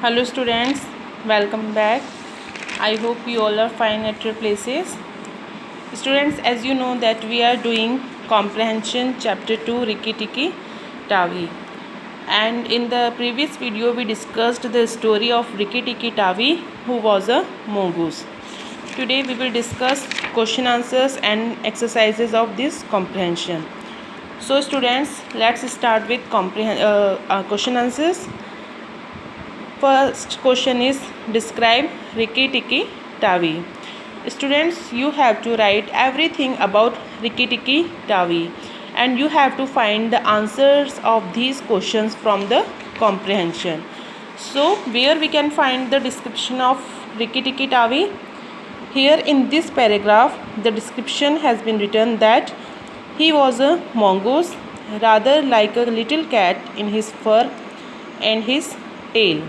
Hello students, welcome back. I hope you all are fine at your places. Students, as you know that we are doing comprehension chapter 2 Rikki Tikki Tavi, and in the previous video we discussed the story of Rikki Tikki Tavi, who was a mongoose. Today we will discuss question answers and exercises of this comprehension. So students, let's start with question answers. First question is describe Rikki Tikki Tavi. Students, you have to write everything about Rikki Tikki Tavi and you have to find the answers of these questions from the comprehension. So where we can find the description of Rikki Tikki Tavi? Here in this paragraph the description has been written that he was a mongoose, rather like a little cat in his fur and his tail,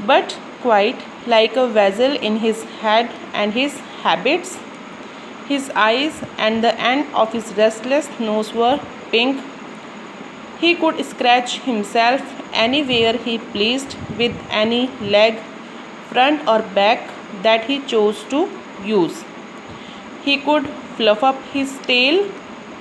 but quite like a vessel in his head and his habits. His eyes and the end of his restless nose were pink. He could scratch himself anywhere he pleased with any leg, front or back, that he chose to use. He could fluff up his tail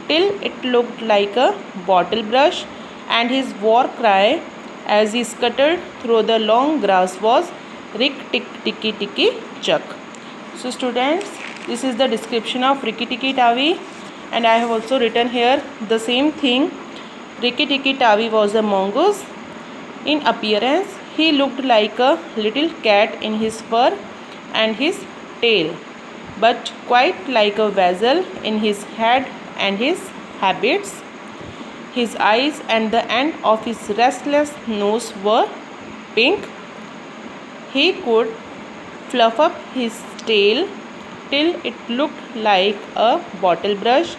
till it looked like a bottle brush, and his war cry as he scuttled through the long grass was Rick Tick Ticky Ticky Chuck. So students, this is the description of Rikki Tikki Tavi, and I have also written here the same thing. Rikki Tikki Tavi was a mongoose. In appearance, he looked like a little cat in his fur and his tail, but quite like a vessel in his head and his habits. His eyes and the end of his restless nose were pink. He could fluff up his tail till it looked like a bottle brush,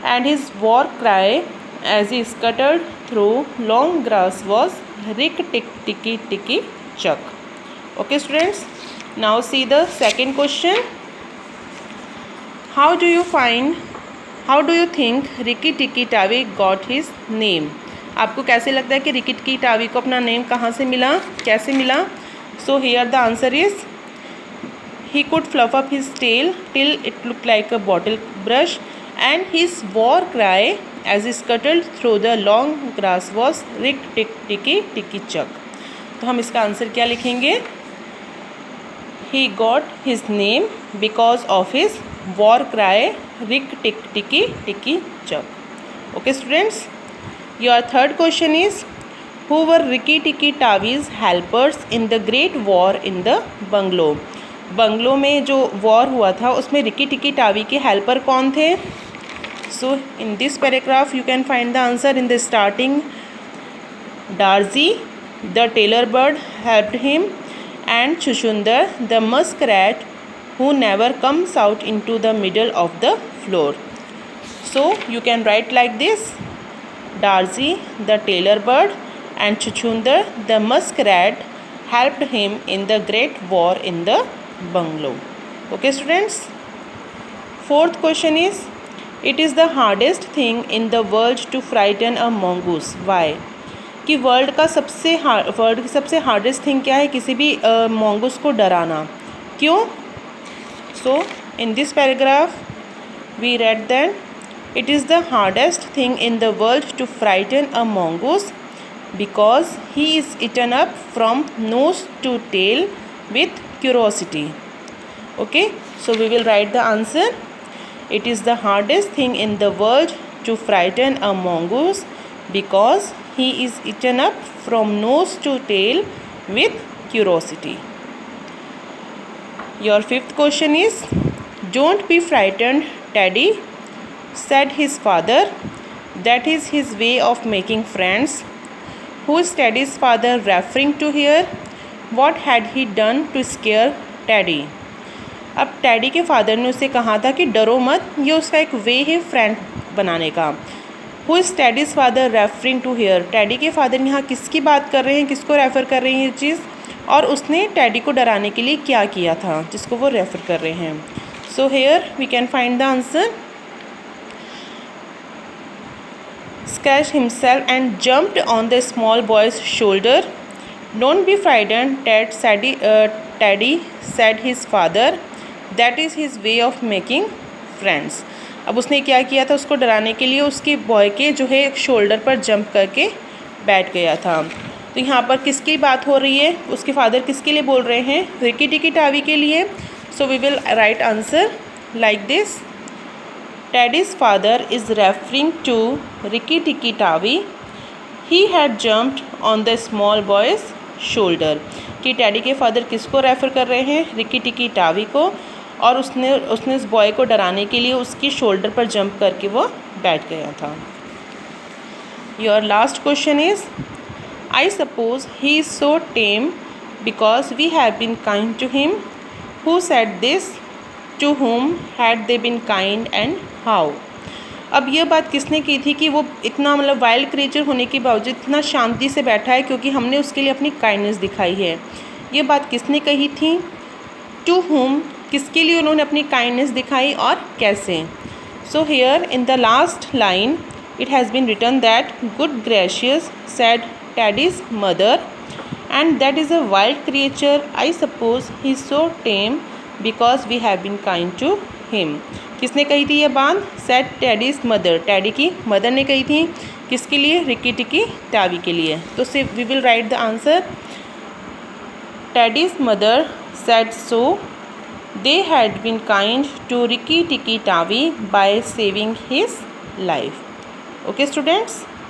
and his war cry as he scuttled through long grass was Rick Tick Ticky Ticky Chuck. Okay students, now see the second question. How do you think Rikki Tikki Tavi got his name? आपको कैसे लगता है कि Ricky टिक्की TAVI को अपना name कहाँ से मिला, कैसे मिला? So here the answer is he could fluff up his tail till it looked like a bottle brush, and his war cry as he scuttled through the long grass was Rick Tick Ticky Ticky Chuck. तो हम इसका answer क्या लिखेंगे? He got his name because of his war cry Rick Tick Ticky Ticky Chuck. Okay students, your third question is who were Rikki Tikki Tavi's helpers in the Great War in the Bungalow? Bungalow में जो war हुआ था उसमें Ricky Tikki Tavi के helper कौन थे? So in this paragraph you can find the answer in the starting. Darzee the tailor bird helped him, and Chuchundar the muskrat who never comes out into the middle of the floor. So you can write like this: Darzi the tailor bird and Chuchundar the muskrat helped him in the great war in the bungalow. Okay students, fourth question is it is the hardest thing in the world to frighten a mongoose. Why? कि world की सबसे hardest thing क्या है? किसी भी mongoose को डराना. क्यों? So in this paragraph we read that it is the hardest thing in the world to frighten a mongoose because he is eaten up from nose to tail with curiosity. Okay, so we will write the answer. It is the hardest thing in the world to frighten a mongoose because he is eaten up from nose to tail with curiosity. Your fifth question is don't be frightened, Teddy, said his father. That is his way of making friends. Who is Teddy's father referring to here? What had he done to scare Teddy? अब teddy के father ने उसे कहा था कि डरो मत, ये उसका एक वे है फ्रेंड बनाने का. Who is Teddy's father referring to here? Teddy के फादर यहाँ किसकी बात कर रहे हैं, किसको रेफ़र कर रहे हैं ये चीज़, और उसने टैडी को डराने के लिए क्या किया था जिसको वो रेफ़र कर रहे हैं. So here we can find the answer. Scratched himself and jumped on the small boy's shoulder. Don't be frightened Teddy said his father, that is his way of making friends. अब उसने क्या किया था, उसको डराने के लिए उसके बॉय के जो है शोल्डर पर जंप करके बैठ गया था। तो यहाँ पर किसकी बात हो रही है, उसके फादर किसके लिए बोल रहे हैं, रिकी टिकी टावी के लिए। So we will write answer like this, Teddy's father is referring to Rikki Tikki Tavi, he had jumped on the small boy's shoulder. कि टैडी के फादर किसको रेफ़र कर रहे हैं, रिकी टिकी टावी को, और उसने उस बॉय को डराने के लिए उसकी शोल्डर पर जंप करके वो बैठ गया था। Your last question is, I suppose he is so tame because we have been kind to him, who said this, to whom had they been kind and how। अब यह बात किसने की थी कि वो इतना मतलब वाइल्ड क्रिएचर होने के बावजूद इतना शांति से बैठा है क्योंकि हमने उसके लिए अपनी काइंडनेस दिखाई है। ये बात किसने कही थी, टू whom, किसके लिए उन्होंने अपनी काइंडनेस दिखाई और कैसे। So here in the last line it has been written that good gracious said Teddy's mother and that is a wild creature, I suppose he is so tame because we have been kind to him. किसने कही थी ये बात, said Teddy's mother, Teddy की mother ने कही थी। किसके लिए, रिकी टिकी टावी के लिए। तो so we will write the answer, Teddy's mother said so, they had been kind to Rikki Tikki Tavi by saving his life. Okay students.